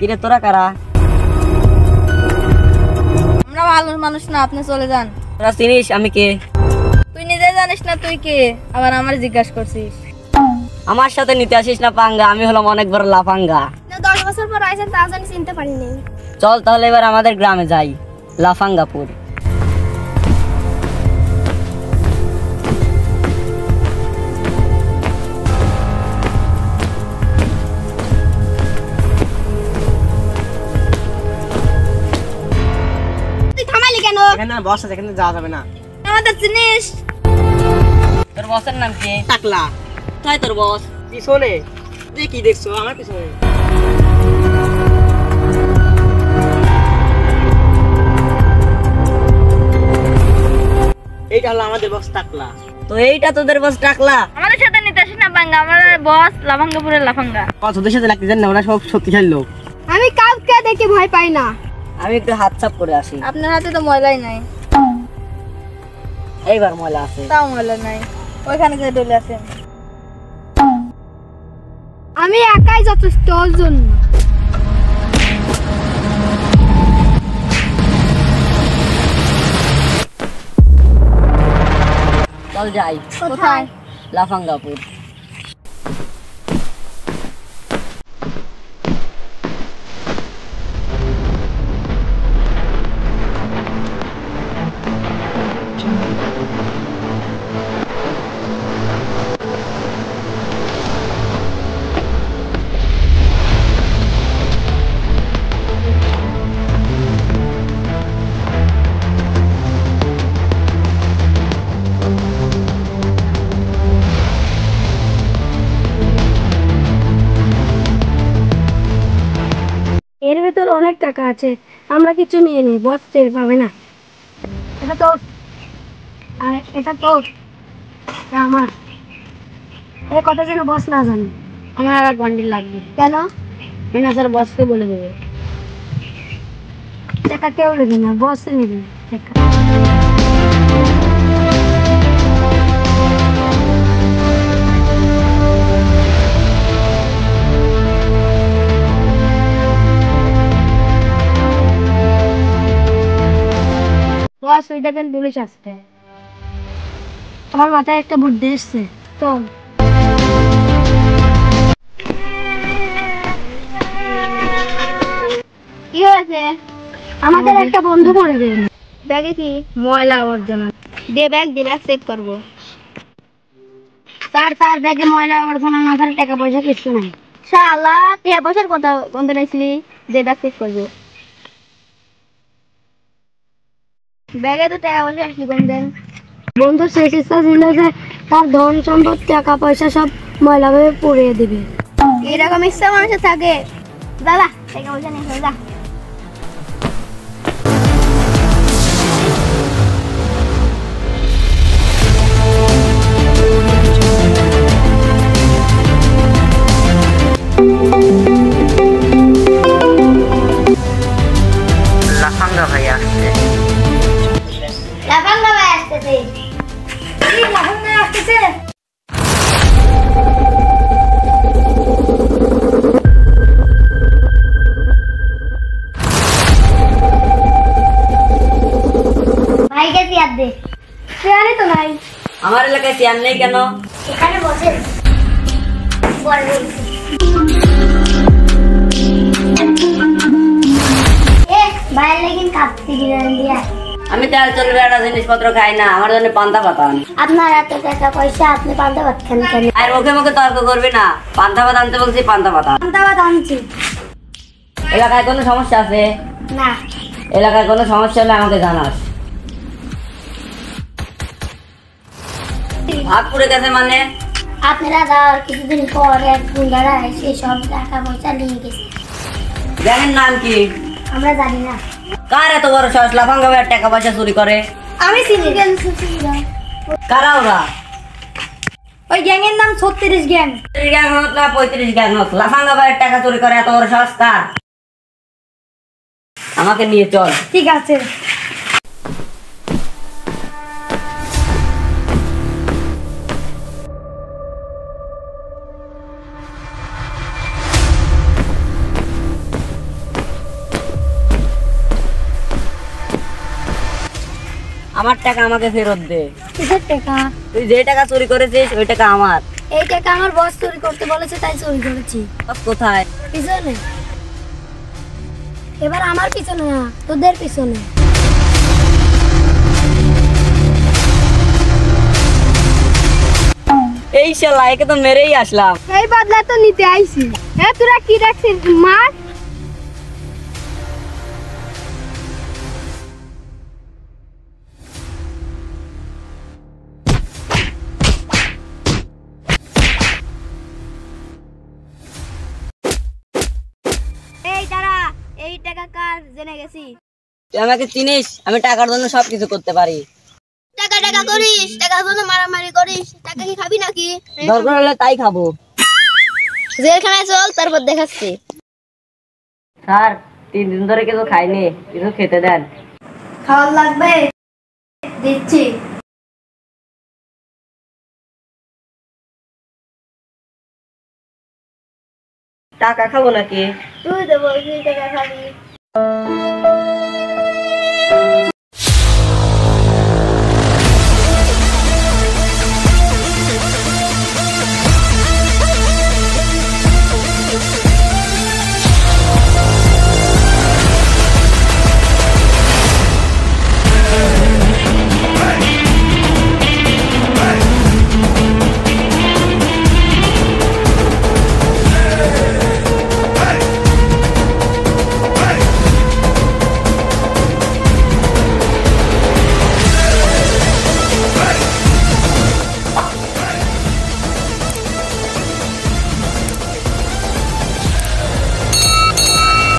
কিরে তোরা কারা? আমরা ভালো মানুষ না, আপনি চলে যান। তোরা চিনিস আমি কে? তুই নিজে জানিস না তুই কে, আবার আমার জিজ্ঞাসা করছিস? আমার সাথে নিতে আসিস না পাঙ্গা, আমি হলাম অনেক বড় লাফাঙ্গা। 10 বছর পর আইছেন তা জানি চিনতে পারিনি। চল তাহলে এবার আমাদের গ্রামে যাই, লাফাঙ্গাপুর। তুই থামালি কেন? এখানে বস আছে, এখানে যাওয়া যাবে না। আমাদের চিনিস? তোর বসের নাম কি? টাকলা। তাই তোর বস? পিছনে কি দেখছো? আমার পিছনে। এইটা হলো আমাদের বস টাকলা। তো এইটা তোদের বস টাকলা? আমাদের সাথে নিতে আসিস না পাঙ্গা, আমাদের বস লাফাঙ্গাপুরের লাফাঙ্গা। তোদের সাথে লাগতে জান না, ওরা সব শক্তিশালী লোক। আমি কাউকে দেখে ভয় পাই না। আমি একটু হাত সাফ করে আসি। আপনার হাতে তো ময়লাই নাই। এইবার ময়লা আছে। তাও ময়লা নাই, ওইখানে যে ডলে আছেন। আমি একাই যথেষ্ট ওর জন্য। চল যাই। কোথায়? লাফাঙ্গাপুর। এর ভেতর অনেক টাকা আছে, আমরা কিছু নিয়ে নিই, বস টের পাবে না। এটা তো আর এটা তো আমার। এই কথা যেন বস না জানে। আমার আর বান্ডিল লাগবে। কেন? না স্যার, বসকে বলে দেবে। টাকা কেউ নেবে না, বস নেবে টাকা। বস ওই দেখেন পুলিশ আসছে। তোমার মাথায় একটা বুদ্ধি এসছে। তো কি হয়েছে? আমাদের একটা বন্ধু মরে গেল। ব্যাগে কি? ময়লা আবর্জনা। দে ব্যাগ, দে ব্যাগ চেক করবো। স্যার ব্যাগে ময়লা আবর্জনা না থাকলে টাকা পয়সা কিছু নাই। শালা টাকা পয়সার কথা বন্ধ রাখছিলি, দে ব্যাগ চেক করবো। ব্যাগে তো টাকা পয়সা আসলি কোন দেন? বন্ধু শেষ ইচ্ছা ছিল যে তার ধন সম্পদ টাকা পয়সা সব ময়লা ভাবে পুড়িয়ে দিবে। এরকম ইচ্ছা মানুষের থাকে। দাদা টাকা পয়সা নিয়ে যা। লাফাঙ্গা ভাই আসছে। লাফাঙ্গা ভাই আসতেছে। কি লাফাঙ্গা আসতেছে? ভাইকে চেয়ার দে। চেয়ারই তো নাই। আমার এলাকায় চেয়ার নেই কেন? এখানে বসে ভাইয়ের লেগিন কাঁপতে গিলেন দিয়া। আমি তেল চলবে একটা জিনিসপত্র খাই না, আমার জন্য পান্তা পাতান। আপনার এত টাকা পয়সা, আপনি পান্তা ভাত খান কেন? আর মুখে মুখে তর্ক করবি না। পান্তা ভাত আনতে বলছি, পান্তা পাতা। পান্তা ভাত আনছি। এলাকায় কোনো সমস্যা আছে? না। এলাকায় কোনো সমস্যা হলে আমাকে জানাস। ভাত পুড়ে গেছে মানে? আপনারা যাওয়ার কিছুদিন পর এক গুন্ডারা এসে সব টাকা পয়সা নিয়ে গেছে। গ্যাংয়ের নাম কি? আমরা জানি না। কার এত বড় সাহস লাফাঙ্গা ভাইয়ের টাকা পয়সা চুরি করে? আমি চিনি। কারা ওরা? ওই গ্যাংয়ের নাম 36 গ্যাং। 30 গ্যাং হোক না 35 গ্যাং হোক, লাফাঙ্গা ভাইয়ের টাকা চুরি করে এত বড় সাহস কার? আমাকে নিয়ে চল। ঠিক আছে। আমার টাকা আমাকে ফেরত দে। কিসের টাকা? তুই যে টাকা চুরি করেছিস ওই টাকা আমার। এই টাকা আমার বস চুরি করতে বলেছে তাই চুরি করেছি। বস কোথায়? পিছনে। এবার আমার পিছনে না, তোদের পিছনে। এই শালা, একে তো মেরেই আসলাম। এই বদলা তো নিতে আইছি। হ্যাঁ তোরা কি রাখছিস? মার। এই দাঁড়া, এই টাকা কার জেনে গেছি। তুই আমাকে চিনিস? আমি টাকার জন্য সবকিছু করতে পারি। টাকা টাকা করিস, টাকার জন্য মারামারি করিস। টাকা কি খাবি নাকি? দরকার হলে তাই খাবো। জেলখানায় চল, তারপর দেখাচ্ছি। স্যার, 3 দিন ধরে কিছু খাইনি, কিছু খেতে দেন। খাওয়ার লাগবে? দিচ্ছি। টাকা খাবো নাকি? তুই তো বলছিস টাকা খাবি।